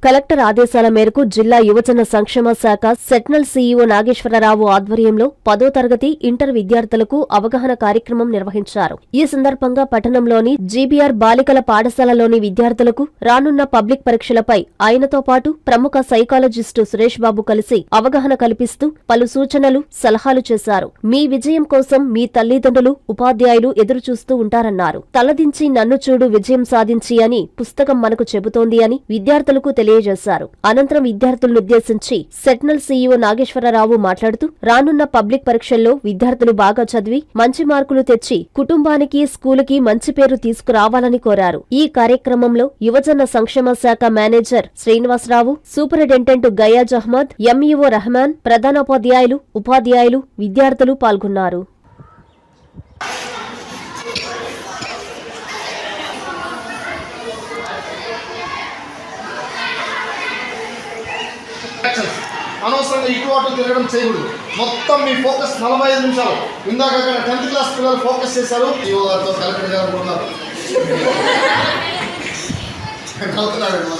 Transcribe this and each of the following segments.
Collector ఆదేశాల మేరకు జిల్లా యువజన సంక్షేమ శాఖ సెట్నల్ సీఈఓ నాగేశ్వరరావు ఆధ్వర్యంలో 10వ తరగతి ఇంటర్ విద్యార్థులకు అవగాహన కార్యక్రమం నిర్వహించారు. ఈ సందర్భంగా పట్టణంలోని జీబీఆర్ బాలికల పాఠశాలలోని విద్యార్థులకు రానున్న పబ్లిక్ పరీక్షలపై ఆయనతో పాటు ప్రముఖ సైకాలజిస్టు సురేష్ బాబు కలిసి అవగాహన కల్పిస్తూ పలు సూచనలు, సలహాలు చేశారు. మీ విజయం కోసం మీ తల్లిదండ్రులు, ఉపాధ్యాయులు ఎదురుచూస్తూ ఉంటారన్నారు. తలదించి నన్ను చూడు విజయం సాధించి అని పుస్తకం మనకు చెబుతోంది అని విద్యార్థులకు తెలియజేశారు. అనంతరం విద్యార్థులనుద్దేశించి సెట్నల్ సీఈఓ నాగేశ్వరరావు మాట్లాడుతూ రానున్న పబ్లిక్ పరీక్షల్లో విద్యార్థులు బాగా చదివి మంచి మార్కులు తెచ్చి కుటుంబానికి, స్కూలుకి మంచి పేరు తీసుకురావాలని కోరారు. ఈ కార్యక్రమంలో యువజన సంక్షేమ శాఖ manager Srinivasarao, superintendent Gayaz Ahmed, MEO Rahman, ప్రధానోపాధ్యాయులు, ఉపాధ్యాయులు, విద్యార్థులు పాల్గొన్నారు. అనవసరంగా ఇటు అటు తిరగడం చేయకూడదు. మొత్తం మీ ఫోకస్ 45 నిమిషాలు. ఇందాక 10th క్లాస్ పిల్లలు ఫోకస్ చేశారు. ఈఓ గారితో, కలెక్టర్ గారు కూడా ఉన్నారు.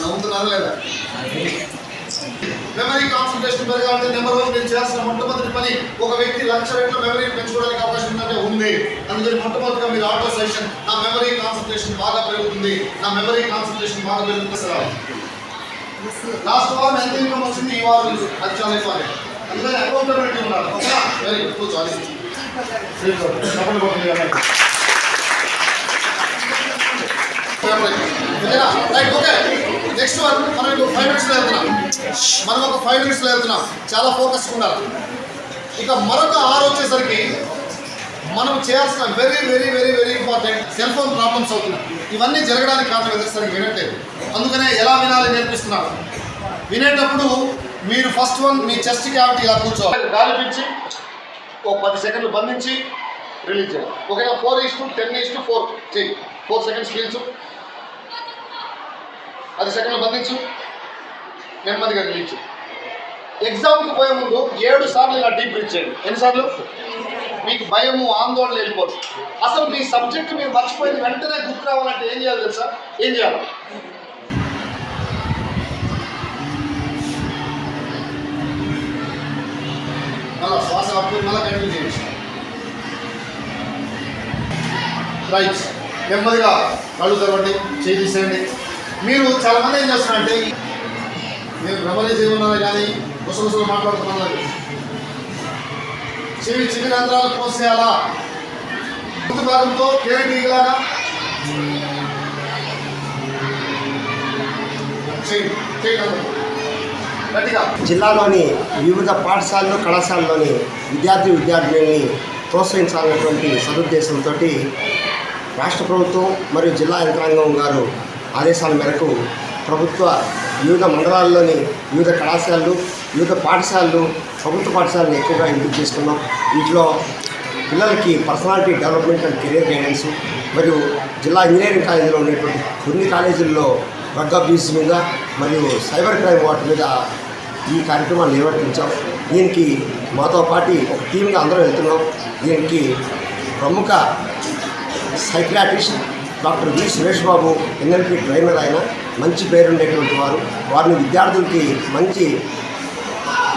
నవ్వుతున్నారా లేదా? మెమరీ కాన్సన్ట్రేషన్ పెరగాలంటే నెంబర్ 1 నేను చేయాల్సిన మొట్టమొదటి పని, ఒక వ్యక్తి 1,00,000 రెట్లు మెమరీని పెంచుకోవడానికి అవకాశం ఉందంటే ఉంది. అందుకని మొట్టమొదటిగా మీరు ఆటో సెషన్, నా మెమరీ కాన్సన్ట్రేషన్ బాగా పెరుగుతుంది, నా మెమరీ కాన్సన్ట్రేషన్ బాగా పెరుగుతుంది. లాస్ట్ వారం ఎంత ఇన్కమ్ వచ్చింది, ఈ వారం అది చాలా ఎక్కువ. అందుకని అకౌంటబిలిటీ ఉండాలి. ఓకేనా? వెరీ గుడ్, కూర్చోవాలి. Right, okay. నెక్స్ట్ వన్ మనం 5 minutes ఒక 5 minutes వెళ్తున్నాం. చాలా ఫోకస్గా ఉండాలి. ఇక మరొక 6 వచ్చేసరికి మనం చేయాల్సిన very very very very important cell phone problems అవుతున్నాయి. ఇవన్నీ జరగడానికి కారణం ఎదురుసరికి వినట్లేదు. అందుకనే ఎలా వినాలి నేర్పిస్తున్నారు. వినేటప్పుడు మీరు ఫస్ట్ వన్ మీ చెస్ట్ క్యావిటీ ఇలా కూర్చోవాలి. గాలి పీల్చి ఓ 10 సెకండ్లు బంధించి రిలీజ్ చేయాలి. ఓకేనా? 4:10:4 చెయ్యి. 4 seconds పీల్చు, 10 సెకండ్లు బంధించు, నెమ్మదిగా రిలీజ్ చేయి. ఎగ్జామ్కి పోయే ముందు 7 సార్లు ఇలా డీప్ బ్రీత్ చేయండి. ఎన్నిసార్లు? మీకు భయము, ఆందోళన వెళ్ళిపోతుంది. అసలు మీ సబ్జెక్ట్ మీరు మర్చిపోయింది వెంటనే గుర్తు రావాలంటే ఏం చేయాలి తెలుసా? ఏం చేయాలి? మళ్ళా శ్వాస అప్పుడు మళ్ళీ కంటిన్యూ చేయండి. రైట్, నెమ్మదిగా కళ్ళు తెరవండి, చేయి తీసేయండి. మీరు చాలామంది ఏం చేస్తున్నారంటే మీరు భ్రమణి చేయమన్నారు కానీ గుసగుసలు మాట్లాడుతున్నారు. చివి రంధ్రాలు పోసేయాలా? ముందు భాగంతో తేనెటీగలాగా జిల్లాలోని వివిధ పాఠశాలలు, కళాశాలలోని విద్యార్థులని ప్రోత్సహించాలన్నటువంటి సదుద్దేశంతో రాష్ట్ర ప్రభుత్వం మరియు జిల్లా యంత్రాంగం గారు ఆదేశాల మేరకు ప్రభుత్వ వివిధ మండలాల్లోని వివిధ కళాశాలలు, వివిధ పాఠశాలలు, ప్రభుత్వ పాఠశాలను ఎక్కువగా ఎంపిక చేసుకున్నాం. వీటిలో పిల్లలకి personality development and career guidance మరియు జిల్లా ఇంజనీరింగ్ కాలేజీలో ఉండేటువంటి కొన్ని కాలేజీల్లో డ్రగ్ అబ్యూస్ మీద మరియు సైబర్ క్రైమ్ వాటి మీద ఈ కార్యక్రమాలు నిర్వర్తించాం. దీనికి మాతో పాటు ఒక టీమ్గా అందరం వెళ్తున్నాం. దీనికి ప్రముఖ psychiatrist doctor V Suresh Babu, NLP trainer, ఆయన మంచి పేరుండేటువంటి వారిని విద్యార్థులకి మంచి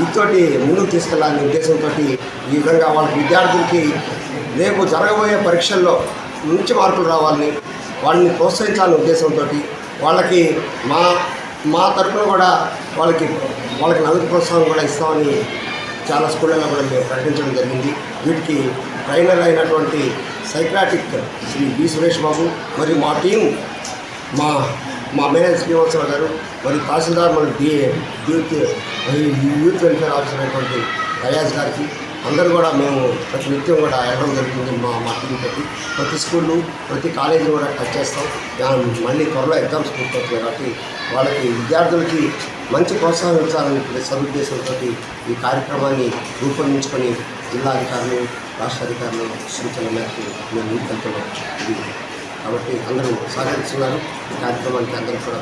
ఇతోటి ముందుకు తీసుకెళ్లాలనే ఉద్దేశంతో ఈ విధంగా వాళ్ళకి విద్యార్థులకి రేపు జరగబోయే పరీక్షల్లో మంచి మార్కులు రావాలని వాళ్ళని ప్రోత్సహించాలనే ఉద్దేశంతో వాళ్ళకి మా తరఫున కూడా వాళ్ళకి నగదు ప్రోత్సాహం కూడా ఇస్తామని చాలా స్కూళ్ళల్లో కూడా మేము ప్రకటించడం జరిగింది. వీటికి ట్రైనర్ అయినటువంటి సైక్రాటిక్ శ్రీ బి సురేష్ బాబు మరియు మా టీం, మా మేనేజర్ శ్రీనివాసరావు గారు మరియు తహసీల్దార్ మరియు యూత్ వెల్ఫేర్ ఆఫీసర్ అయినటువంటి గయాజ్ గారికి అందరూ కూడా మేము ప్రతి నిత్యం కూడా వెళ్ళడం జరుగుతుంది. మా టీం ప్రతి స్కూళ్ళు, ప్రతి కాలేజీని కూడా టచ్ చేస్తాం. మళ్ళీ త్వరలో ఎగ్జామ్స్ పూర్తవుతున్నాయి కాబట్టి వాళ్ళకి విద్యార్థులకి మంచి ప్రోత్సాహం ఇచ్చాలని సదుద్దేశంతో ఈ కార్యక్రమాన్ని రూపొందించుకొని జిల్లా అధికారులు, రాష్ట్ర అధికారులు సూచనల మేరకు మేము ముందుకెళ్తున్నాం. ఇది కాబట్టి అందరూ సహకరిస్తున్నారు. ఈ కార్యక్రమానికి అందరూ కూడా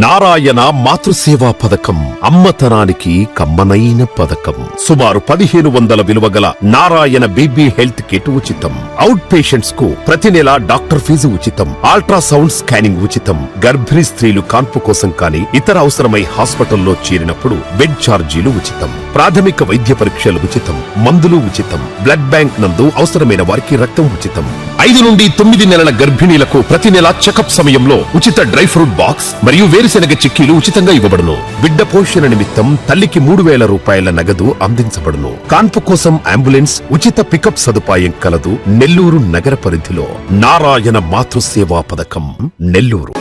నారాయణ మాతృసేవా పథకం అమ్మతనానికి కమ్మనైన పథకం. సుమారు 1500 విలువ గల నారాయణ బేబీ హెల్త్ కిట్ ఉచితం. అవుట్ పేషెంట్స్ కు ప్రతి నెల డాక్టర్ ఫీజు ఉచితం. అల్ట్రాసౌండ్ స్కానింగ్ ఉచితం. గర్భిణీ స్త్రీలు కాన్పు కోసం కానీ ఇతర అవసరమై హాస్పిటల్లో చేరినప్పుడు బెడ్ ఛార్జీలు ఉచితం. ప్రాథమిక వైద్య పరీక్షలు ఉచితం. మందులు ఉచితం. బ్లడ్ బ్యాంక్ నందు అవసరమైన వారికి రక్తం ఉచితం. 5 నుండి 9 నెలల గర్భిణీలకు ప్రతి నెల చెకప్ సమయంలో ఉచిత డ్రై ఫ్రూట్ బాక్స్ మరియు వేరుశెనగ చిక్కీలు ఉచితంగా ఇవ్వబడును. బిడ్డ పోషణ నిమిత్తం తల్లికి 3000 రూపాయల నగదు అందించబడును. కాన్పు కోసం అంబులెన్స్ ఉచిత పికప్ సదుపాయం కలదు. నెల్లూరు నగర పరిధిలో నారాయణ మాతృసేవా పథకం Nellore.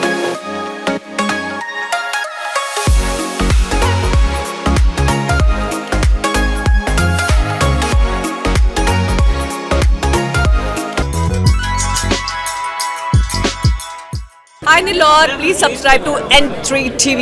Hi Nilor, please subscribe to N3 TV.